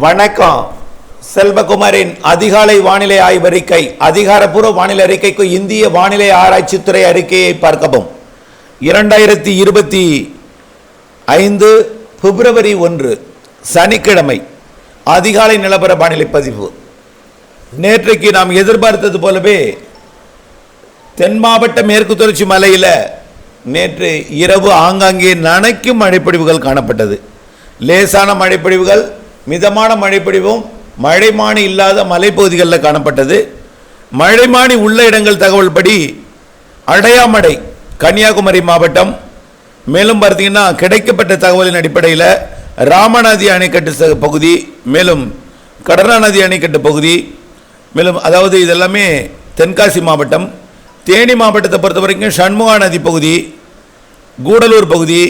வணக்கம். செல்வகுமாரின் அதிகாலை வானிலை ஆய்வறிக்கை. அதிகாரப்பூர்வ வானிலை அறிக்கைக்கு இந்திய வானிலை ஆராய்ச்சித்துறை அறிக்கையை பார்க்கவும். 2025 பிப்ரவரி 1 சனிக்கிழமை அதிகாலை நிலவர வானிலை பதிவு. நேற்றைக்கு நாம் எதிர்பார்த்தது போலவே தென் மாவட்ட மேற்கு தொடர்ச்சி மலையில் நேற்று இரவு ஆங்காங்கே நனைக்கும் மழைப்பொழிவுகள் காணப்பட்டது. லேசான மழைப்பொழிவுகள், மிதமான மழைப்பொழிவும் மழைமானி இல்லாத மலைப்பகுதிகளில் காணப்பட்டது. மழைமானி உள்ள இடங்கள் தகவல் படி அடையாமடை கன்னியாகுமரி மாவட்டம், மேலும் பார்த்தீங்கன்னா கிடைக்கப்பட்ட தகவலின் அடிப்படையில் ராமநதி அணைக்கட்டு பகுதி, மேலும் கடனா நதி அணைக்கட்டு பகுதி, மேலும் அதாவது இதெல்லாமே தென்காசி மாவட்டம். தேனி மாவட்டத்தை பொறுத்த வரைக்கும் சண்முகா நதி பகுதி, கூடலூர் பகுதி,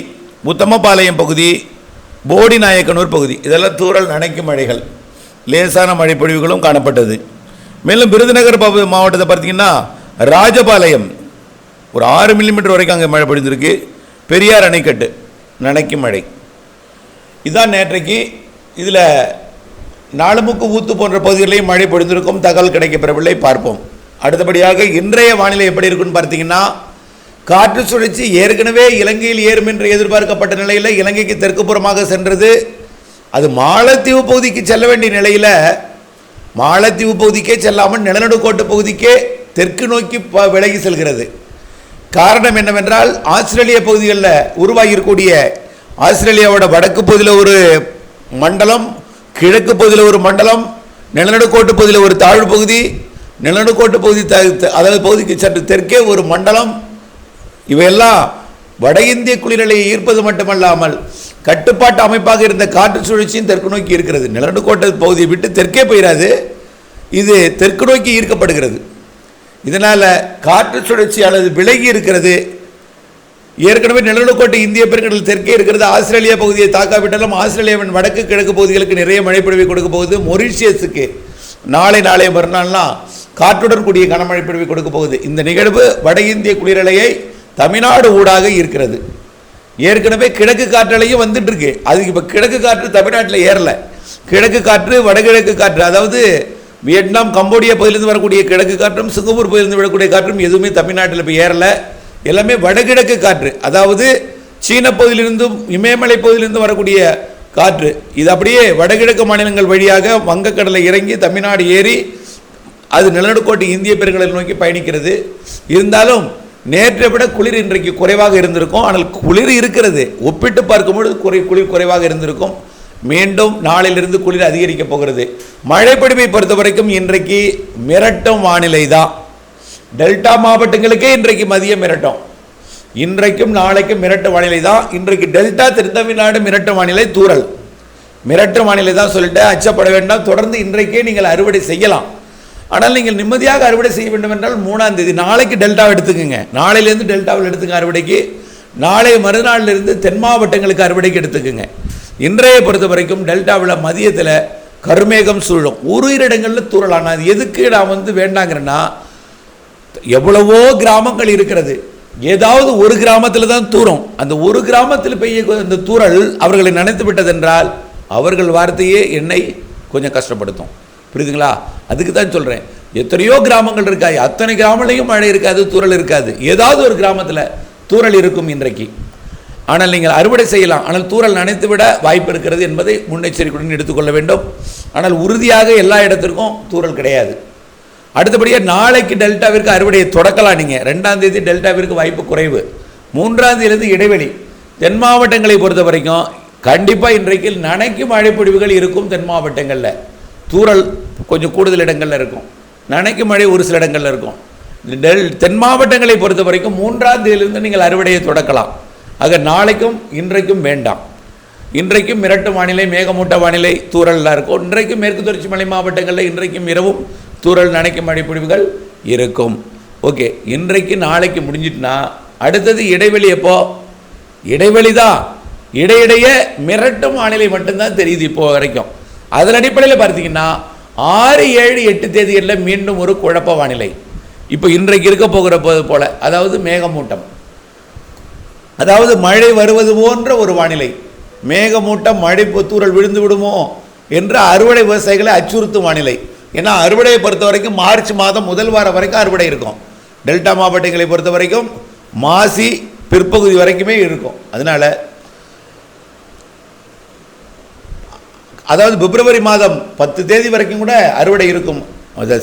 உத்தமபாளையம் பகுதி, போடி நாயக்கனூர் பகுதி, இதெல்லாம் தூறல் நனைக்கும் மழைகள், லேசான மழை பொழிவுகளும் காணப்பட்டது. மேலும் விருதுநகர் மாவட்டத்தை பார்த்தீங்கன்னா ராஜபாளையம் ஒரு 6 மில்லிமீட்டர் வரைக்கும் அங்கே மழை பொழிந்திருக்கு. பெரியார் அணைக்கட்டு நனைக்கும் மழை. இதுதான் நேற்றைக்கு. இதில் நாலுமுக்கு ஊத்து போன்ற பகுதிகளிலையும் மழை பொழிந்திருக்கும். தகவல் கிடைக்கப்பெறவில்லை, பார்ப்போம். அடுத்தபடியாக இன்றைய வானிலை எப்படி இருக்குன்னு பார்த்தீங்கன்னா, காற்று சுழற்சி ஏற்கனவே இலங்கையில் ஏறும் என்று எதிர்பார்க்கப்பட்ட நிலையில் இலங்கைக்கு தெற்கு புறமாக சென்றது. அது மாலத்தீவு பகுதிக்கு செல்ல வேண்டிய நிலையில் மாலத்தீவு பகுதிக்கே செல்லாமல் நிலநடுக்கோட்டு பகுதிக்கே தெற்கு நோக்கி விலகி செல்கிறது. காரணம் என்னவென்றால், ஆஸ்திரேலிய பகுதிகளில் உருவாகியிருக்கூடிய ஆஸ்திரேலியாவோட வடக்கு பகுதியில் ஒரு மண்டலம், கிழக்கு பகுதியில் ஒரு மண்டலம், நிலநடுக்கோட்டு பகுதியில் ஒரு தாழ்வு பகுதி, நிலநடுக்கோட்டு பகுதி அதாவது பகுதிக்கு சற்று தெற்கே ஒரு மண்டலம், இவையெல்லாம் வட இந்திய குளிரலையை ஈர்ப்பது மட்டுமல்லாமல் கட்டுப்பாட்டு அமைப்பாக இருந்த காற்று சுழற்சியும் தெற்கு நோக்கி இருக்கிறது. நிலநடுக்கோட்டை பகுதியை விட்டு தெற்கே போயிடாது, இது தெற்கு நோக்கி ஈர்க்கப்படுகிறது. இதனால் காற்று சுழற்சி அல்லது விலகி இருக்கிறது. ஏற்கனவே நிலநடுக்கோட்டை இந்திய பெருங்கடல் தெற்கே இருக்கிறது. ஆஸ்திரேலியா பகுதியை தாக்காவிட்டாலும் ஆஸ்திரேலியாவின் வடக்கு கிழக்கு பகுதிகளுக்கு நிறைய மழை பொழிவை கொடுக்க போகுது. மொரீஷியஸுக்கு நாளை மறுநாள்லாம் காற்றுடன் கூடிய கனமழை பொழிவை கொடுக்க போகுது. இந்த நிகழ்வு வட இந்திய குளிரலையை தமிழ்நாடு ஊடாக இருக்கிறது. ஏற்கனவே கிழக்கு காற்றலையும் வந்துட்டு இருக்கு. அதுக்கு இப்போ கிழக்கு காற்று தமிழ்நாட்டில் ஏறல. கிழக்கு காற்று, வடகிழக்கு காற்று, அதாவது வியட்நாம் கம்போடியா பகுதியிலிருந்து வரக்கூடிய கிழக்கு காற்றும் சிங்கப்பூர் பகுதியிலிருந்து விடக்கூடிய காற்றும் எதுவுமே தமிழ்நாட்டில் இப்போ ஏறல. எல்லாமே வடகிழக்கு காற்று, அதாவது சீன பகுதியிலிருந்தும் இமயமலை பகுதியிலிருந்து வரக்கூடிய காற்று. இது அப்படியே வடகிழக்கு மாநிலங்கள் வழியாக வங்கக்கடலை இறங்கி தமிழ்நாடு ஏறி அது நிலநடுக்கோட்டு இந்திய பெருங்கடலை நோக்கி பயணிக்கிறது. இருந்தாலும் நேற்றை விட குளிர் இன்றைக்கு குறைவாக இருந்திருக்கும். ஆனால் குளிர் இருக்கிறது, ஒப்பிட்டு பார்க்கும்போது குளிர் குறைவாக இருந்திருக்கும். மீண்டும் நாளையிலிருந்து குளிர் அதிகரிக்க போகிறது. மழைப்பொழிவை பொறுத்த வரைக்கும் இன்றைக்கு மிரட்டும் வானிலை தான். டெல்டா மாவட்டங்களுக்கே இன்றைக்கு மதியம் மிரட்டும். இன்றைக்கும் நாளைக்கும் மிரட்டும் வானிலை தான். இன்றைக்கு டெல்டா திருத்தமிழ்நாடு மிரட்டும் வானிலை, தூறல் மிரட்டும் வானிலை தான் சொல்லிட்டு அச்சப்பட வேண்டாம். தொடர்ந்து இன்றைக்கே நீங்கள் அறுவடை செய்யலாம். ஆனால் நீங்கள் நிம்மதியாக அறுவடை செய்ய வேண்டும் என்றால் 3ஆம் தேதி நாளைக்கு டெல்டாவை எடுத்துக்கோங்க. நாளையிலேருந்து டெல்டாவில் எடுத்துங்க அறுவடைக்கு. நாளை மறுநாளிலிருந்து தென் மாவட்டங்களுக்கு அறுவடைக்கு எடுத்துக்கோங்க. இன்றைய பொறுத்த வரைக்கும் டெல்டாவில் மதியத்தில் கருமேகம் சூழும். ஒரு இடங்களில் தூறலான. அது எதுக்கு நான் வேண்டாங்கிறேன்னா, எவ்வளவோ கிராமங்கள் இருக்கிறது, ஏதாவது ஒரு கிராமத்தில் தான் தூரும். அந்த ஒரு கிராமத்தில் பெய்ய அந்த தூறல் அவர்களை நினைத்து விட்டதென்றால் அவர்கள் வார்த்தையே என்னை கொஞ்சம் கஷ்டப்படுத்தும். புரியுதுங்களா? அதுக்கு தான் சொல்கிறேன். எத்தனையோ கிராமங்கள் இருக்காது, அத்தனை கிராமங்களையும் மழை இருக்காது, தூறல் இருக்காது. ஏதாவது ஒரு கிராமத்தில் தூறல் இருக்கும் இன்றைக்கு. ஆனால் நீங்கள் அறுவடை செய்யலாம். ஆனால் தூறல் நனைத்து விட வாய்ப்பு இருக்கிறது என்பதை முன்னெச்சரிக்கையுடன் எடுத்துக்கொள்ள வேண்டும். ஆனால் உறுதியாக எல்லா இடத்திற்கும் தூறல் கிடையாது. அடுத்தபடியாக நாளைக்கு டெல்டாவிற்கு அறுவடையை தொடக்கலாம். நீங்கள் 2ஆம் தேதி டெல்டாவிற்கு வாய்ப்பு குறைவு. 3ஆம் தேதியிலிருந்து இடைவெளி. தென் மாவட்டங்களை பொறுத்த வரைக்கும் கண்டிப்பாக இன்றைக்கு நனைக்கும் மழை பொழிவுகள் இருக்கும். தென் மாவட்டங்களில் தூறல் கொஞ்சம் கூடுதல் இடங்களில் இருக்கும், நனைக்கும் மழை ஒரு சில இடங்களில் இருக்கும். தென் மாவட்டங்களை பொறுத்த வரைக்கும் 3ஆம் தேதியிலிருந்து நீங்கள் அறுவடையை தொடக்கலாம். ஆக நாளைக்கும் இன்றைக்கும் வேண்டாம். இன்றைக்கும் மிரட்டு வானிலை, மேகமூட்ட வானிலை, தூறலாக இருக்கும். இன்றைக்கும் மேற்கு தொடர்ச்சி மலை மாவட்டங்களில் இன்றைக்கும் இரவும் தூறல் நனைக்கும் மழை பொழிவுகள் இருக்கும். ஓகே, இன்றைக்கு நாளைக்கு முடிஞ்சிட்டுனா அடுத்தது இடைவெளி. எப்போ இடைவெளி தான், இடையிடையே மிரட்டும் வானிலை மட்டும்தான் தெரியுது இப்போ வரைக்கும். அதன் அடிப்படையில் பார்த்தீங்கன்னா 6, 7, 8 தேதிகளில் மீண்டும் ஒரு குழப்ப வானிலை. இப்போ இன்றைக்கு இருக்க போகிற போல, அதாவது மேகமூட்டம், அதாவது மழை வருவது போன்ற ஒரு வானிலை. மேகமூட்டம், மழை தூறல் விழுந்து விடுமோ என்று அறுவடை விவசாயிகளை அச்சுறுத்தும் வானிலை. ஏன்னா அறுவடையை பொறுத்த வரைக்கும் மார்ச் மாதம் முதல் வாரம் வரைக்கும் அறுவடை இருக்கும். டெல்டா மாவட்டங்களை பொறுத்த வரைக்கும் மாசி பிற்பகுதி வரைக்குமே இருக்கும். அதனால அதாவது பிப்ரவரி மாதம் 10 தேதி வரைக்கும் கூட அறுவடை இருக்கும்.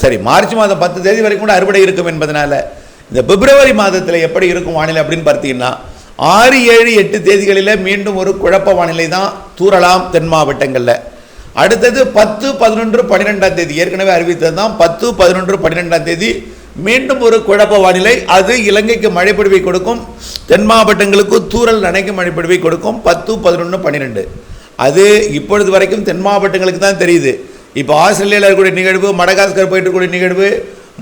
சரி, மார்ச் மாதம் 10 தேதி வரைக்கும் கூட அறுவடை இருக்கும் என்பதனால இந்த பிப்ரவரி மாதத்தில் எப்படி இருக்கும் வானிலை அப்படின்னு பார்த்தீங்கன்னா 6, 7, 8 தேதிகளில் மீண்டும் ஒரு குழப்ப வானிலை தான் தூறலாம் தென் மாவட்டங்களில். அடுத்தது 10, 11, 12ஆம் தேதி ஏற்கனவே அறிவித்தது தான். 10, 11, 12ஆம் தேதி மீண்டும் ஒரு குழப்ப வானிலை. அது இலங்கைக்கு மழைப்பொழிவை கொடுக்கும், தென் மாவட்டங்களுக்கு தூறல் நனைக்கும் மழைப்பொழிவை கொடுக்கும். 10, 11, 12 அது இப்பொழுது வரைக்கும் தென் மாவட்டங்களுக்கு தான் தெரியுது. இப்போ ஆஸ்திரேலியாவில் இருக்கக்கூடிய நிகழ்வு, மடகாஸ்கர் போயிட்டு இருக்கக்கூடிய நிகழ்வு,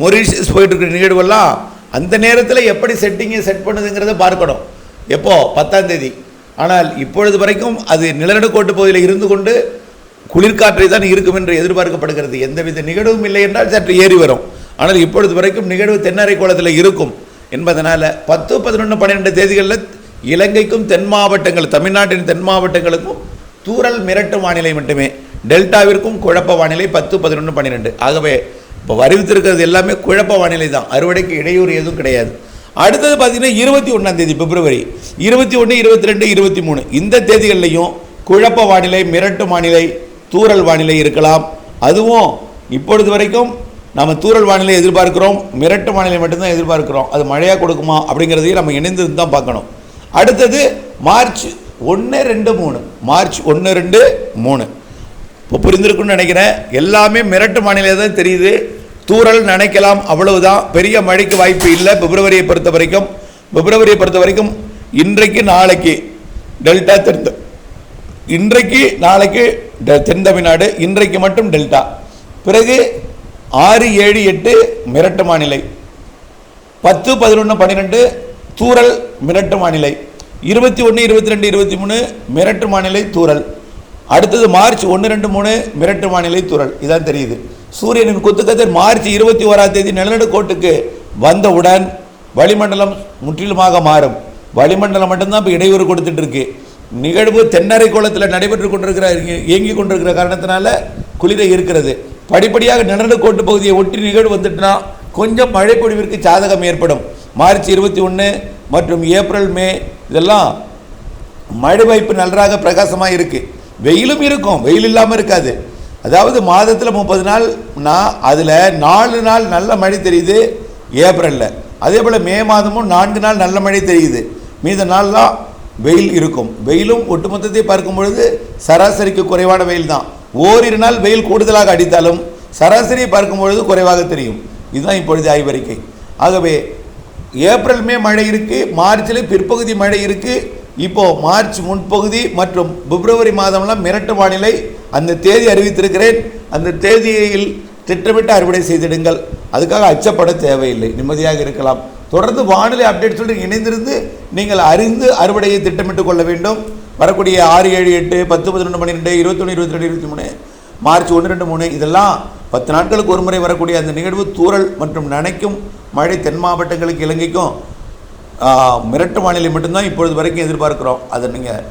மொரீஷியஸ் போயிட்டு இருக்கிற நிகழ்வெல்லாம் அந்த நேரத்தில் எப்படி செட் பண்ணுதுங்கிறத பார்க்கணும். எப்போ 10ஆம் தேதி. ஆனால் இப்பொழுது வரைக்கும் அது நிலநடுக்கோட்டு பகுதியில் இருந்து கொண்டு குளிர்காற்றை தான் இருக்கும் என்று எதிர்பார்க்கப்படுகிறது. எந்தவித நிகழ்வும் இல்லை என்றால் சற்று ஏறி வரும். ஆனால் இப்பொழுது வரைக்கும் நிகழ்வு தென்னரை கோலத்தில் இருக்கும் என்பதனால் 10, 11, 12 தேதிகளில் இலங்கைக்கும் தென் மாவட்டங்கள், தமிழ்நாட்டின் தென் மாவட்டங்களுக்கும் தூறல் மிரட்டு வானிலை மட்டுமே. டெல்டாவிற்கும் குழப்ப வானிலை 10, 11, 12. ஆகவே இப்போ அறிவித்திருக்கிறது எல்லாமே குழப்ப வானிலை தான், அறுவடைக்கு இடையூறு எதுவும் கிடையாது. அடுத்தது பார்த்தீங்கன்னா 21ஆம் தேதி பிப்ரவரி, 21, 22, 23 இந்த தேதிகளிலையும் குழப்ப வானிலை, மிரட்டு வானிலை, தூறல் வானிலை இருக்கலாம். அதுவும் இப்பொழுது வரைக்கும் நம்ம தூறல் வானிலை எதிர்பார்க்கிறோம், மிரட்டு வானிலை மட்டும்தான் எதிர்பார்க்கிறோம். அது மழையாக கொடுக்குமா அப்படிங்கிறதையும் நம்ம இணைந்து தான் பார்க்கணும். அடுத்தது மார்ச் 1, 2, 3 மார்ச் 1, 2, 3 இப்போ புரிந்திருக்குன்னு நினைக்கிறேன். எல்லாமே மிரட்டு வானிலை தான் தெரியுது. தூறல் நனைக்கலாம், அவ்வளவுதான். பெரிய மழைக்கு வாய்ப்பு இல்லை பிப்ரவரியை பொறுத்த வரைக்கும். இன்றைக்கு நாளைக்கு டெல்டா இன்றைக்கு நாளைக்கு தென் தமிழ்நாடு, இன்றைக்கு மட்டும் டெல்டா. பிறகு 6, 7, 8 மிரட்டு வானிலை, 10, 11, 12 தூறல் மிரட்டு வானிலை, 21, 22, 23 மிரட்டு வானிலை தூறல். அடுத்தது மார்ச் 1, 2, 3 மிரட்டு வானிலை தூறல். இதான் தெரியுது. சூரியனின் குத்துக்கதிர் மார்ச் 21ஆம் தேதி நிலநடுக்கோட்டுக்கு வந்தவுடன் வளிமண்டலம் முற்றிலுமாக மாறும். வளிமண்டலம் மட்டும்தான் இப்போ இடையூறு கொடுத்துட்டு இருக்கு. நிகழ்வு தென்னரை கோலத்தில் நடைபெற்று கொண்டிருக்கிற, இயங்கி கொண்டிருக்கிற காரணத்தினால குளிரை இருக்கிறது. படிப்படியாக நிலநடுக்கோட்டு பகுதியை ஒட்டி நிகழ்வு வந்துட்டுனா கொஞ்சம் மழை பொழிவிற்கு சாதகம் ஏற்படும். மார்ச் 21 மற்றும் ஏப்ரல், மே இதெல்லாம் மழை வாய்ப்பு நன்றாக பிரகாசமாக இருக்குது. வெயிலும் இருக்கும், வெயில் இல்லாமல் இருக்காது. அதாவது மாதத்தில் 30 நாள்னா அதில் 4 நாள் நல்ல மழை தெரியுது ஏப்ரலில். அதே போல் மே மாதமும் 4 நாள் நல்ல மழை தெரியுது. மீத நாள்லாம் வெயில் இருக்கும். வெயிலும் ஒட்டுமொத்தத்தை பார்க்கும் பொழுது சராசரிக்கு குறைவான வெயில் தான். ஓரிரு நாள் வெயில் கூடுதலாக அடித்தாலும் சராசரியை பார்க்கும் பொழுது குறைவாக தெரியும். இதுதான் இப்பொழுது ஆய்வறிக்கை. ஆகவே ஏப்ரல், மே மழை இருக்குது, மார்ச்சில் பிற்பகுதி மழை இருக்குது. இப்போது மார்ச் முன்பகுதி மற்றும் பிப்ரவரி மாதம்லாம் மிரட்டு வானிலை. அந்த தேதி அறிவித்திருக்கிறேன். அந்த தேதியில் திட்டமிட்டு அறுவடை செய்திடுங்கள். அதுக்காக அச்சப்பட தேவையில்லை, நிம்மதியாக இருக்கலாம். தொடர்ந்து வானிலை அப்டேட் சொல்லி இணைந்திருந்து நீங்கள் அறிந்து அறுவடையை திட்டமிட்டு கொள்ள வேண்டும். வரக்கூடிய 6, 7, 8, 10, 11, 12, 21, 22, 23 மார்ச் 1, 2, 3 இதெல்லாம் 10 நாட்களுக்கு ஒரு முறை வரக்கூடிய அந்த நிகழ்வு தூறல் மற்றும் நனைக்கும் மழை தென் மாவட்டங்களுக்கு, இலங்கைக்கும் மிரட்டு வானிலை மட்டும்தான் இப்பொழுது வரைக்கும் எதிர்பார்க்கிறோம். அதை நீங்கள்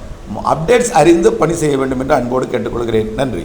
அப்டேட்ஸ் அறிந்து பணி செய்ய வேண்டும் என்று அன்போடு கேட்டுக்கொள்கிறேன். நன்றி.